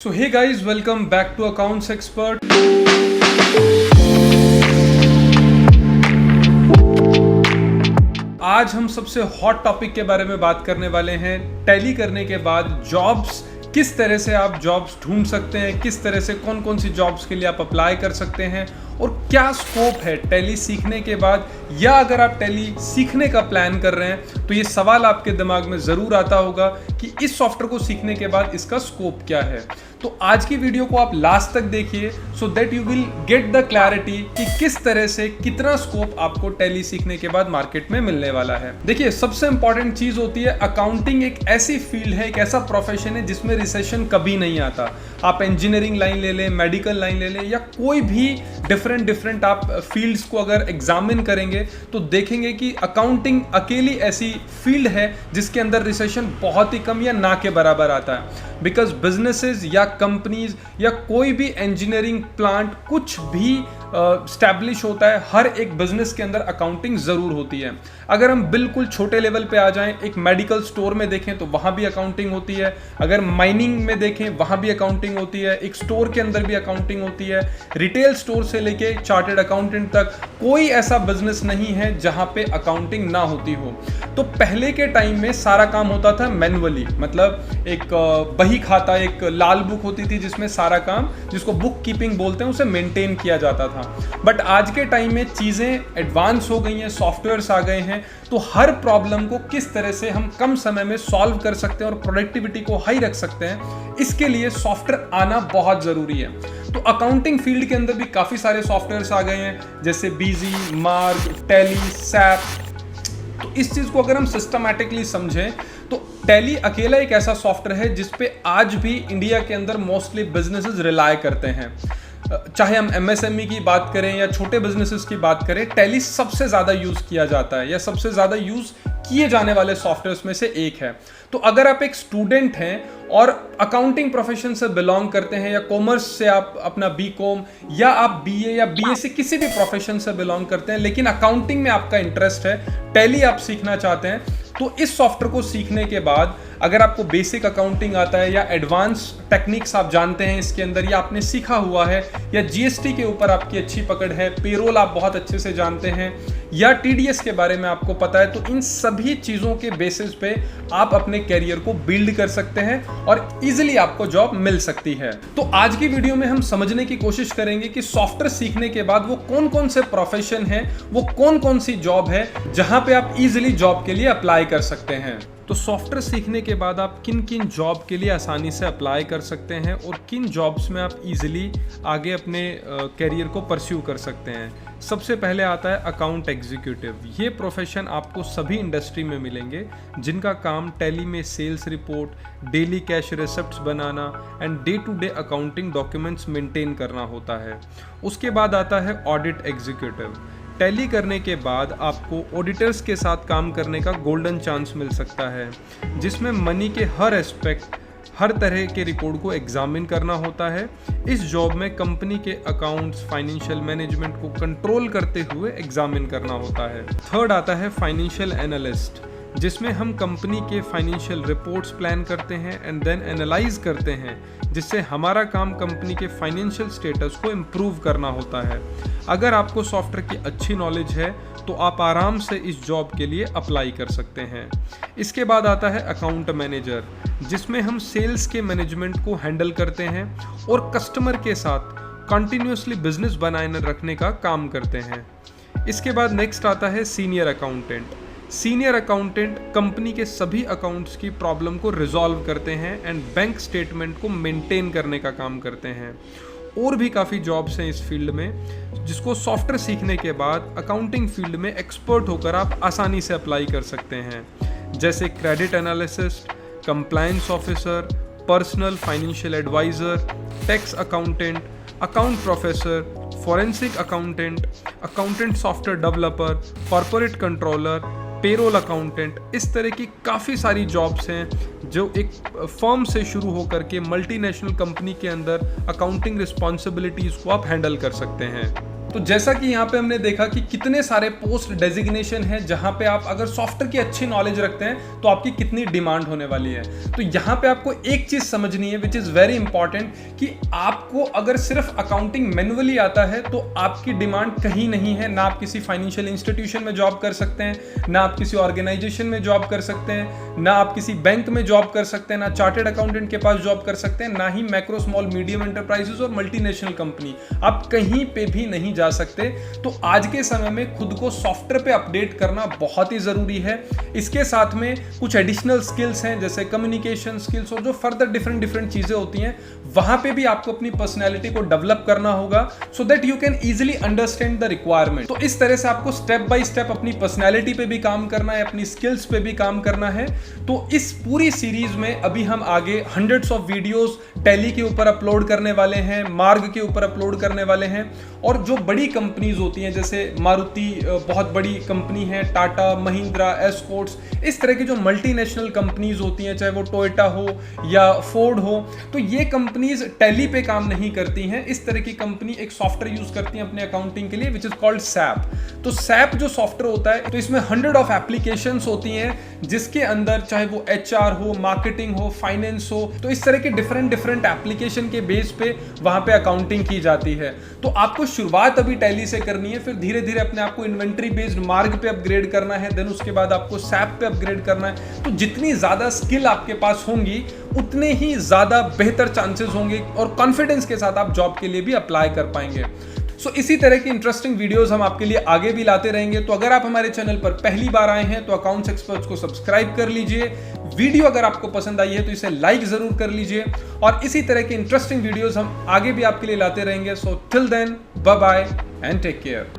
So hey guys, welcome back to Accounts Expert. आज हम सबसे हॉट टॉपिक के बारे में बात करने वाले हैं। टैली करने के बाद जॉब्स, किस तरह से आप जॉब्स ढूंढ सकते हैं, किस तरह से कौन कौन सी जॉब्स के लिए आप अप्लाई कर सकते हैं और क्या स्कोप है टैली सीखने के बाद, या अगर आप टैली सीखने का प्लान कर रहे हैं तो ये सवाल आपके दिमाग में ज़रूर आता होगा कि इस सॉफ्टवेयर को सीखने के बाद इसका स्कोप क्या है। तो आज की वीडियो को आप लास्ट तक देखिए so that you will get the clarity कि किस तरह से कितना स्कोप आपको टैली सीखने के बाद मार्केट में मिलने वाला है। देखिए, सबसे इंपॉर्टेंट चीज होती है, अकाउंटिंग एक ऐसी फील्ड है, एक ऐसा प्रोफेशन है जिसमें रिसेशन कभी नहीं आता। आप इंजीनियरिंग लाइन ले लें, मेडिकल लाइन ले लें, या कोई भी डिफरेंट आप फील्ड्स को अगर एग्जामिन करेंगे तो देखेंगे कि अकाउंटिंग अकेली ऐसी फील्ड है जिसके अंदर रिसेशन बहुत ही कम या ना के बराबर आता है। बिकॉज बिजनेसेस या कंपनीज या कोई भी इंजीनियरिंग प्लांट कुछ भी स्टैब्लिश होता है, हर एक बिजनेस के अंदर अकाउंटिंग ज़रूर होती है। अगर हम बिल्कुल छोटे लेवल पे आ जाएं, एक मेडिकल स्टोर में देखें तो वहाँ भी अकाउंटिंग होती है, अगर माइनिंग में देखें वहाँ भी अकाउंटिंग होती है, एक स्टोर के अंदर भी अकाउंटिंग होती है, रिटेल स्टोर से लेके चार्टर्ड अकाउंटेंट तक कोई ऐसा बिजनेस नहीं है जहाँ पे अकाउंटिंग ना होती हो। तो पहले के टाइम में सारा काम होता था मैनुअली, मतलब एक बही खाता, एक लाल बुक होती थी जिसमें सारा काम, जिसको बुक कीपिंग बोलते हैं, उसे मेंटेन किया जाता था। बट आज के टाइम में चीज़ें एडवांस हो गई हैं, सॉफ्टवेयर्स आ गए हैं, तो हर प्रॉब्लम को किस तरह से हम कम समय में सॉल्व कर सकते हैं और प्रोडक्टिविटी को हाई रख सकते हैं, इसके लिए सॉफ्टवेयर आना बहुत ज़रूरी है। तो अकाउंटिंग फील्ड के अंदर भी काफ़ी सारे सॉफ्टवेयर्स आ गए हैं, जैसे बीजी, मार्ग, टैली, सैप। तो इस चीज़ को अगर हम सिस्टमैटिकली समझें तो टैली अकेला एक ऐसा सॉफ्टवेयर है जिस पे आज भी इंडिया के अंदर मोस्टली बिजनेसेस रिलाय करते हैं। चाहे हम एमएसएमई की बात करें या छोटे बिजनेसेस की बात करें, टैली सबसे ज़्यादा यूज़ किया जाता है या सबसे ज़्यादा यूज़ किए जाने वाले सॉफ्टवेयर्स में से एक है। तो अगर आप एक स्टूडेंट हैं और अकाउंटिंग प्रोफेशन से बिलोंग करते हैं, या कॉमर्स से आप अपना बीकॉम, या आप बीए या बीएससी किसी भी प्रोफेशन से बिलोंग करते हैं लेकिन अकाउंटिंग में आपका इंटरेस्ट है, टैली आप सीखना चाहते हैं, तो इस सॉफ्टवेयर को सीखने के बाद अगर आपको बेसिक अकाउंटिंग आता है या एडवांस टेक्निक्स आप जानते हैं इसके अंदर, या आपने सीखा हुआ है, या जीएसटी के ऊपर आपकी अच्छी पकड़ है, पेरोल आप बहुत अच्छे से जानते हैं, या टीडीएस के बारे में आपको पता है, तो इन सभी चीज़ों के बेसिस पे आप अपने कैरियर को बिल्ड कर सकते हैं और इजीली आपको जॉब मिल सकती है। तो आज की वीडियो में हम समझने की कोशिश करेंगे कि सॉफ्टवेयर सीखने के बाद वो कौन कौन से प्रोफेशन है, वो कौन कौन सी जॉब है जहां पे आप इजीली जॉब के लिए अप्लाई कर सकते हैं। तो सॉफ्टवेयर सीखने के बाद आप किन किन जॉब के लिए आसानी से अप्लाई कर सकते हैं और किन जॉब्स में आप इजीली आगे अपने कैरियर को परस्यू कर सकते हैं। सबसे पहले आता है अकाउंट एग्जीक्यूटिव। ये प्रोफेशन आपको सभी इंडस्ट्री में मिलेंगे जिनका काम टैली में sales report, daily cash receipts बनाना and day to day accounting documents maintain करना होता है। उसके बाद आता है ऑडिट एग्जीक्यूटिव। टैली करने के बाद आपको ऑडिटर्स के साथ काम करने का गोल्डन चांस मिल सकता है, जिसमें मनी के हर एस्पेक्ट, हर तरह के रिकॉर्ड को एग्जामिन करना होता है। इस जॉब में कंपनी के अकाउंट्स, फाइनेंशियल मैनेजमेंट को कंट्रोल करते हुए एग्जामिन करना होता है। थर्ड आता है फाइनेंशियल एनालिस्ट, जिसमें हम कंपनी के फाइनेंशियल रिपोर्ट्स प्लान करते हैं एंड देन एनालाइज करते हैं, जिससे हमारा काम कंपनी के फाइनेंशियल स्टेटस को इम्प्रूव करना होता है। अगर आपको सॉफ्टवेयर की अच्छी नॉलेज है तो आप आराम से इस जॉब के लिए अप्लाई कर सकते हैं। इसके बाद आता है अकाउंट मैनेजर, जिसमें हम सेल्स के मैनेजमेंट को हैंडल करते हैं और कस्टमर के साथ कंटिन्यूसली बिजनेस बनाए रखने का काम करते हैं। इसके बाद नेक्स्ट आता है senior accountant. Senior accountant company के सभी अकाउंट्स की प्रॉब्लम को रिजॉल्व करते हैं एंड बैंक स्टेटमेंट को मेंटेन करने का काम करते हैं। और भी काफ़ी जॉब्स हैं इस फील्ड में, जिसको सॉफ्टवेयर सीखने के बाद अकाउंटिंग फील्ड में एक्सपर्ट होकर आप आसानी से अप्लाई कर सकते हैं, जैसे credit analyst, compliance officer, personal financial adviser, tax accountant, account professor, forensic accountant, accountant software developer, corporate controller, payroll accountant. इस तरह की काफ़ी सारी जॉब्स हैं जो एक फर्म से शुरू होकर के मल्टीनेशनल कंपनी के अंदर अकाउंटिंग रिस्पॉन्सिबिलिटीज़ को आप हैंडल कर सकते हैं। तो जैसा कि यहाँ पे हमने देखा कि कितने सारे पोस्ट डेजिग्नेशन है जहाँ पे आप अगर सॉफ्टवेयर की अच्छी नॉलेज रखते हैं तो आपकी कितनी डिमांड होने वाली है। तो यहाँ पे आपको एक चीज समझनी है विच इज वेरी इंपॉर्टेंट कि आपको अगर सिर्फ अकाउंटिंग मैनुअली आता है तो आपकी डिमांड कहीं नहीं है। ना आप किसी फाइनेंशियल इंस्टीट्यूशन में जॉब कर सकते हैं, ना आप किसी ऑर्गेनाइजेशन में जॉब कर सकते हैं, ना आप किसी बैंक में जॉब कर सकते हैं, ना चार्टेड अकाउंटेंट के पास जॉब कर सकते हैं, ना ही मैक्रो स्मॉल मीडियम एंटरप्राइजेस और मल्टीनेशनल कंपनी, आप कहीं पे भी नहीं जा सकते। तो आज के समय में खुद को सॉफ्टवेयर पे अपडेट करना बहुत ही जरूरी है। इसके साथ में कुछ एडिशनल स्किल्स हैं जैसे कम्युनिकेशन स्किल्स और जो फर्दर डिफरेंट चीजें होती हैं, वहां पे भी आपको अपनी पर्सनैलिटी को डेवलप करना होगा so that you can easily understand the requirement. तो इस तरह से आपको स्टेप बाय स्टेप अपनी पर्सनैलिटी पे भी काम करना है, अपनी स्किल्स पे भी काम करना है। तो इस पूरी सीरीज में अभी हम आगे हंड्रेड्स ऑफ वीडियोस टैली के ऊपर अपलोड करने वाले हैं, मार्ग के ऊपर अपलोड करने वाले हैं। और जो बड़ी कंपनीज होती हैं जैसे मारुति बहुत बड़ी कंपनी है, टाटा, महिंद्रा, एस्कॉर्ट्स, इस तरह की जो मल्टीनेशनल कंपनीज होती हैं, चाहे वो टोयोटा हो या फोर्ड हो, तो ये कंपनीज टैली पे काम नहीं करती हैं। इस तरह की कंपनी एक सॉफ्टवेयर यूज करती हैं अपने अकाउंटिंग के लिए विच इज कॉल्ड सैप। तो सैप जो सॉफ्टवेयर होता है तो इसमें 100 ऑफ एप्लीकेशंस होती हैं जिसके अंदर चाहे वो HR हो, मार्केटिंग हो, फाइनेंस हो, तो इस तरह के डिफरेंट एप्लीकेशन के बेस पे वहां पे अकाउंटिंग की जाती है। तो आपको शुरुआत अभी टैली से करनी है, फिर धीरे धीरे अपने आप को इन्वेंट्री बेस्ड मार्ग पे अपग्रेड करना है, देन उसके बाद आपको सैप पे अपग्रेड करना है। तो जितनी ज्यादा स्किल आपके पास होंगी उतने ही ज्यादा बेहतर चांसेस होंगे और कॉन्फिडेंस के साथ आप जॉब के लिए भी अप्लाई कर पाएंगे। सो इसी तरह की इंटरेस्टिंग वीडियोस हम आपके लिए आगे भी लाते रहेंगे। तो अगर आप हमारे चैनल पर पहली बार आए हैं तो अकाउंट्स एक्सपर्ट्स को सब्सक्राइब कर लीजिए। वीडियो अगर आपको पसंद आई है तो इसे लाइक जरूर कर लीजिए और इसी तरह की इंटरेस्टिंग वीडियोस हम आगे भी आपके लिए लाते रहेंगे। So till then, bye bye and take care.